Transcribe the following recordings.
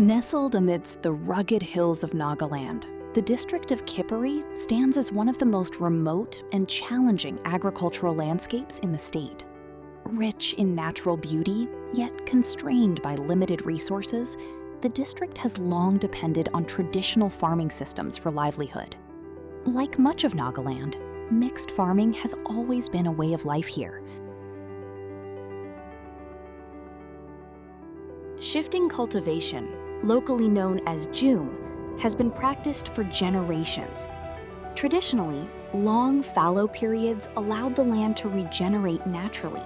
Nestled amidst the rugged hills of Nagaland, the district of Kiphire stands as one of the most remote and challenging agricultural landscapes in the state. Rich in natural beauty, yet constrained by limited resources, the district has long depended on traditional farming systems for livelihood. Like much of Nagaland, mixed farming has always been a way of life here. Shifting cultivation, locally known as jhum, has been practiced for generations. Traditionally, long fallow periods allowed the land to regenerate naturally.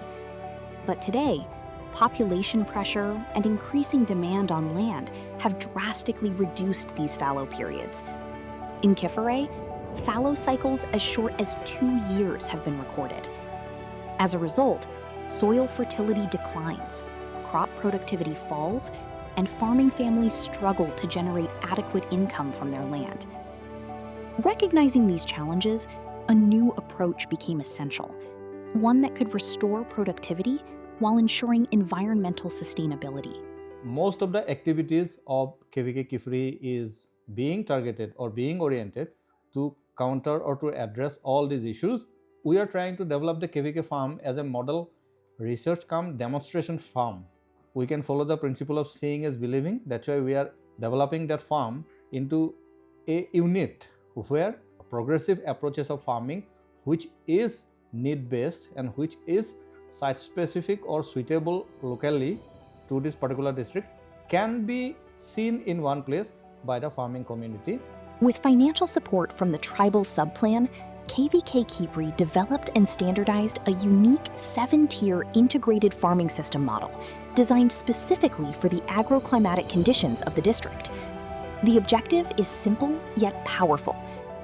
But today, population pressure and increasing demand on land have drastically reduced these fallow periods. In Kiphire, fallow cycles as short as 2 years have been recorded. As a result, soil fertility declines, crop productivity falls, and farming families struggle to generate adequate income from their land. Recognizing these challenges, a new approach became essential, one that could restore productivity while ensuring environmental sustainability. Most of the activities of KVK Kiphire is being targeted or being oriented to counter or to address all these issues. We are trying to develop the KVK farm as a model research cum demonstration farm. We can follow the principle of seeing as believing. That's why we are developing that farm into a unit where progressive approaches of farming, which is need-based and which is site-specific or suitable locally to this particular district, can be seen in one place by the farming community. With financial support from the tribal subplan, KVK Kiphire developed and standardized a unique 7-tier integrated farming system model designed specifically for the agroclimatic conditions of the district. The objective is simple yet powerful: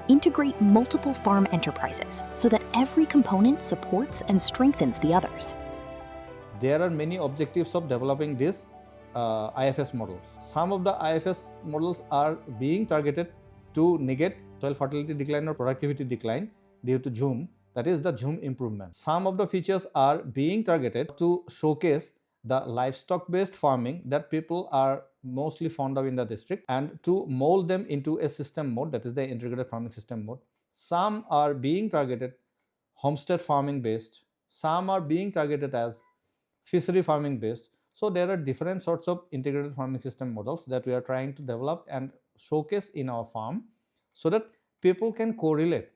integrate multiple farm enterprises so that every component supports and strengthens the others. There are many objectives of developing these IFS models. Some of the IFS models are being targeted to negate soil fertility decline or productivity decline due to jhum, that is the jhum improvement. Some of the features are being targeted to showcase the livestock-based farming that people are mostly fond of in the district and to mold them into a system mode, that is the integrated farming system mode. Some are being targeted homestead farming based, some are being targeted as fishery farming based. So there are different sorts of integrated farming system models that we are trying to develop and showcase in our farm so that people can correlate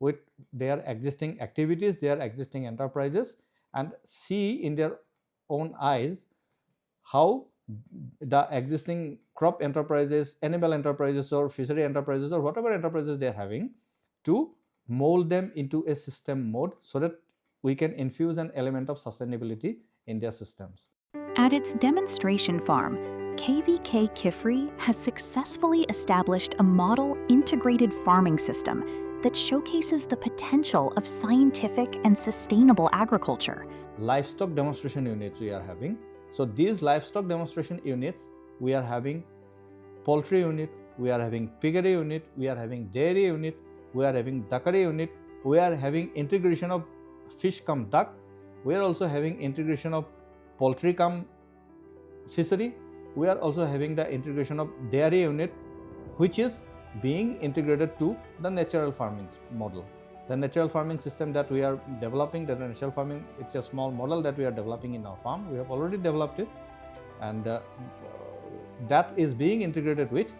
with their existing activities, their existing enterprises, and see in their own eyes how the existing crop enterprises, animal enterprises, or fishery enterprises, or whatever enterprises they are having, to mold them into a system mode so that we can infuse an element of sustainability in their systems. At its demonstration farm, KVK Kiphire has successfully established a model integrated farming system that showcases the potential of scientific and sustainable agriculture. Livestock demonstration units we are having. So these livestock demonstration units, we are having poultry unit, we are having piggery unit, we are having dairy unit, we are having duckery unit, we are having integration of fish cum duck, we are also having integration of poultry cum fishery, we are also having the integration of dairy unit, which is being integrated to the natural farming model. The natural farming system that we are developing, the natural farming, it's a small model that we are developing in our farm. We have already developed it, and that is being integrated with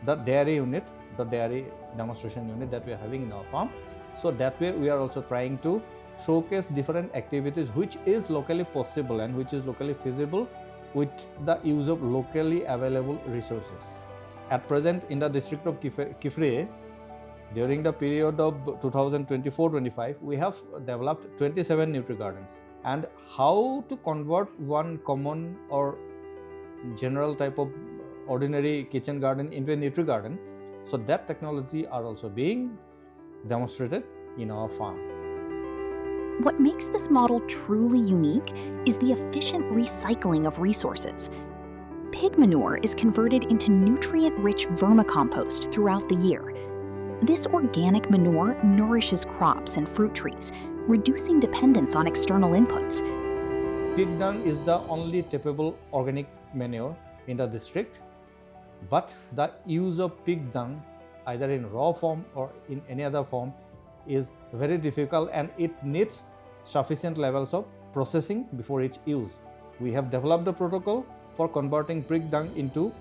the dairy unit, the dairy demonstration unit that we are having in our farm. So that way we are also trying to showcase different activities which is locally possible and which is locally feasible with the use of locally available resources. At present, in the district of Kiphire, during the period of 2024-25, we have developed 27 nutri-gardens. And how to convert one common or general type of ordinary kitchen garden into a nutri-garden, so that technology are also being demonstrated in our farm. What makes this model truly unique is the efficient recycling of resources. Pig manure is converted into nutrient-rich vermicompost throughout the year. This organic manure nourishes crops and fruit trees, reducing dependence on external inputs. Pig dung is the only tappable organic manure in the district, but the use of pig dung either in raw form or in any other form is very difficult, and it needs sufficient levels of processing before its use. We have developed a protocol for converting pig dung into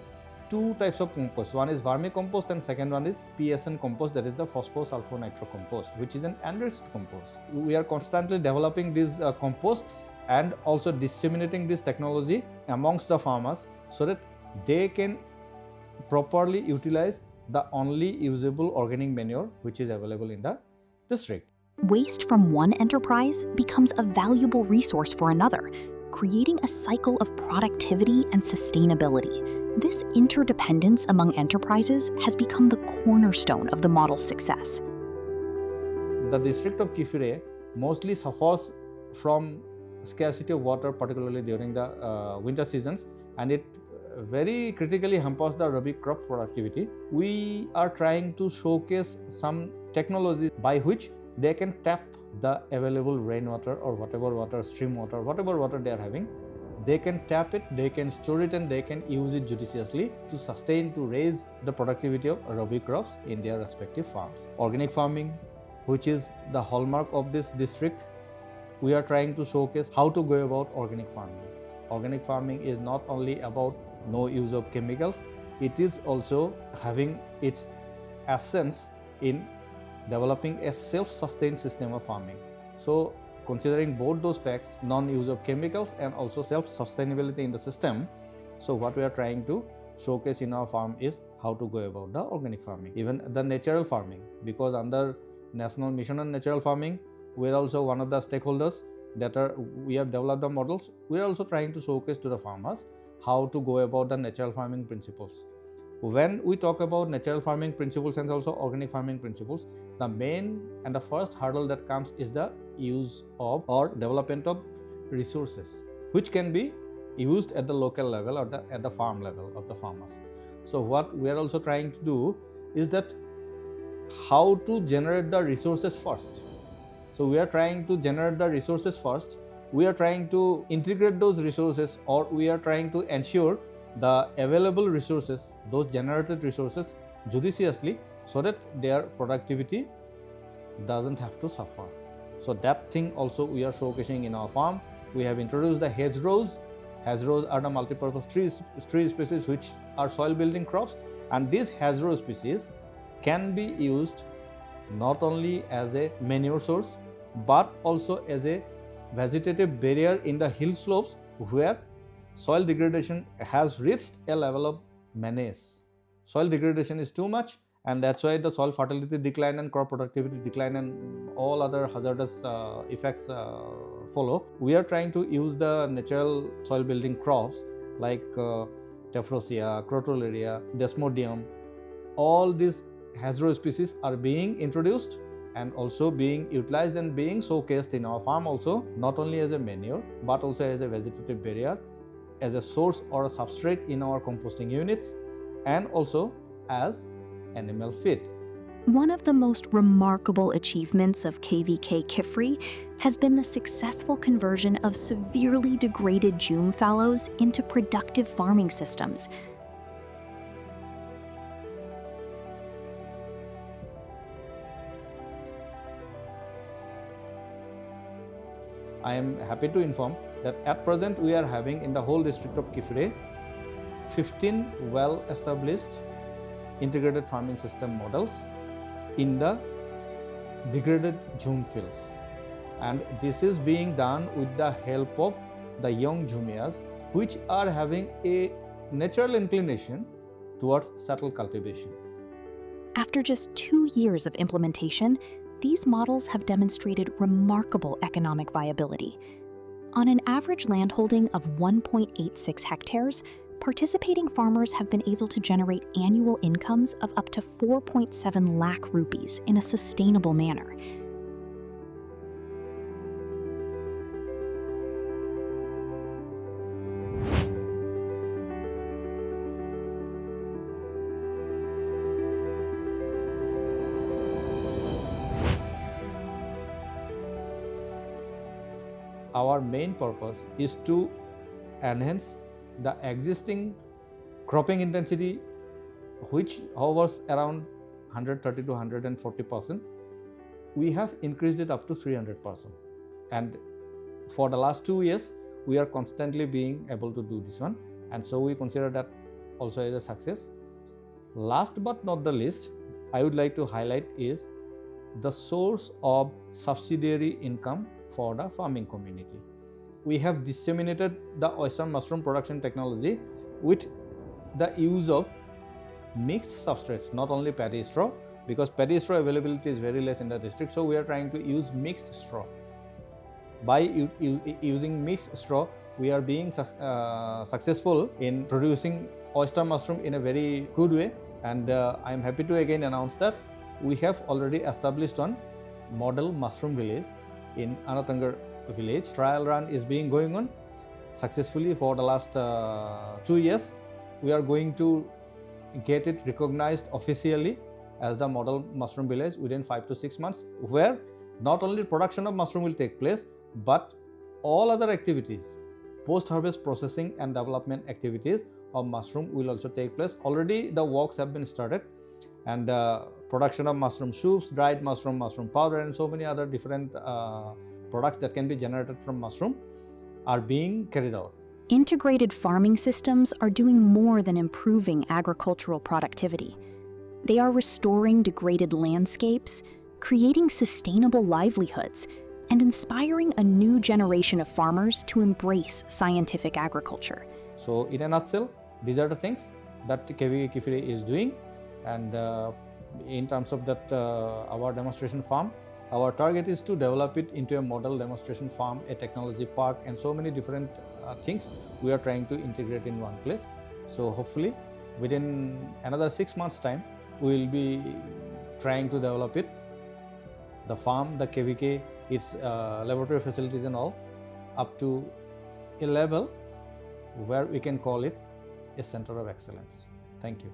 two types of compost. One is vermicompost and second one is PSN compost, that is the phospho-sulfur-nitro compost, which is an enriched compost. We are constantly developing these composts and also disseminating this technology amongst the farmers so that they can properly utilize the only usable organic manure which is available in the district. Waste from one enterprise becomes a valuable resource for another, creating a cycle of productivity and sustainability. This interdependence among enterprises has become the cornerstone of the model's success. The district of Kiphire mostly suffers from scarcity of water, particularly during the winter seasons, and it very critically hampers the Rabi crop productivity. We are trying to showcase some technology by which they can tap the available rainwater or whatever water, stream water, whatever water they are having. They can tap it, they can store it, and they can use it judiciously to sustain, to raise the productivity of Rabi crops in their respective farms. Organic farming, which is the hallmark of this district, we are trying to showcase how to go about organic farming. Organic farming is not only about no use of chemicals, it is also having its essence in developing a self-sustained system of farming. So, considering both those facts, non-use of chemicals and also self-sustainability in the system, so what we are trying to showcase in our farm is how to go about the organic farming, even the natural farming, because under National Mission on Natural Farming, we are also one of the stakeholders we have developed the models. We are also trying to showcase to the farmers how to go about the natural farming principles. When we talk about natural farming principles and also organic farming principles, the main and the first hurdle that comes is the use of or development of resources, which can be used at the local level or at the farm level of the farmers. So what we are also trying to do is that how to generate the resources first. So we are trying to generate the resources first. We are trying to integrate those resources, or we are trying to ensure the available resources, those generated resources, judiciously, so that their productivity doesn't have to suffer. So that thing also we are showcasing in our farm. We have introduced the hedgerows. Hedgerows are the multi-purpose tree species which are soil building crops, and these hedgerow species can be used not only as a manure source but also as a vegetative barrier in the hill slopes where soil degradation has reached a level of menace. Soil degradation is too much, and that's why the soil fertility decline and crop productivity decline and all other hazardous effects follow. We are trying to use the natural soil building crops like Tephrosia, Crotalaria, Desmodium. All these hedgerow species are being introduced and also being utilized and being showcased in our farm also, not only as a manure but also as a vegetative barrier, as a source or a substrate in our composting units, and also as animal feed. One of the most remarkable achievements of KVK Kiphire has been the successful conversion of severely degraded June fallows into productive farming systems. I am happy to inform that at present we are having in the whole district of Kiphire 15 well-established integrated farming system models in the degraded Jhum fields, and this is being done with the help of the young Jhumias which are having a natural inclination towards settle cultivation. After just 2 years of implementation, these models have demonstrated remarkable economic viability. On an average landholding of 1.86 hectares, participating farmers have been able to generate annual incomes of up to 4.7 lakh rupees in a sustainable manner. Our main purpose is to enhance the existing cropping intensity which hovers around 130 to 140%, we have increased it up to 300%. And for the last 2 years, we are constantly being able to do this one, and so we consider that also as a success. Last but not the least, I would like to highlight is the source of subsidiary income for the farming community. We have disseminated the oyster mushroom production technology with the use of mixed substrates, not only paddy straw, because paddy straw availability is very less in the district, so we are trying to use mixed straw. By using mixed straw, we are being successful in producing oyster mushroom in a very good way, and I am happy to again announce that we have already established one model mushroom village in Anatangar village. Trial run is being going on successfully for the last 2 years. We are going to get it recognized officially as the model mushroom village within 5 to 6 months, where not only production of mushroom will take place, but all other activities, post-harvest processing and development activities of mushroom will also take place. Already the works have been started, and production of mushroom soups, dried mushroom, mushroom powder, and so many other different products that can be generated from mushroom are being carried out. Integrated farming systems are doing more than improving agricultural productivity. They are restoring degraded landscapes, creating sustainable livelihoods, and inspiring a new generation of farmers to embrace scientific agriculture. So in a nutshell, these are the things that IFS Kiphire is doing, and in terms of that our demonstration farm, our target is to develop it into a model demonstration farm, a technology park, and so many different things we are trying to integrate in one place. So hopefully within another 6 months time, we will be trying to develop it, the farm, the KVK, its laboratory facilities and all, up to a level where we can call it a center of excellence. Thank you.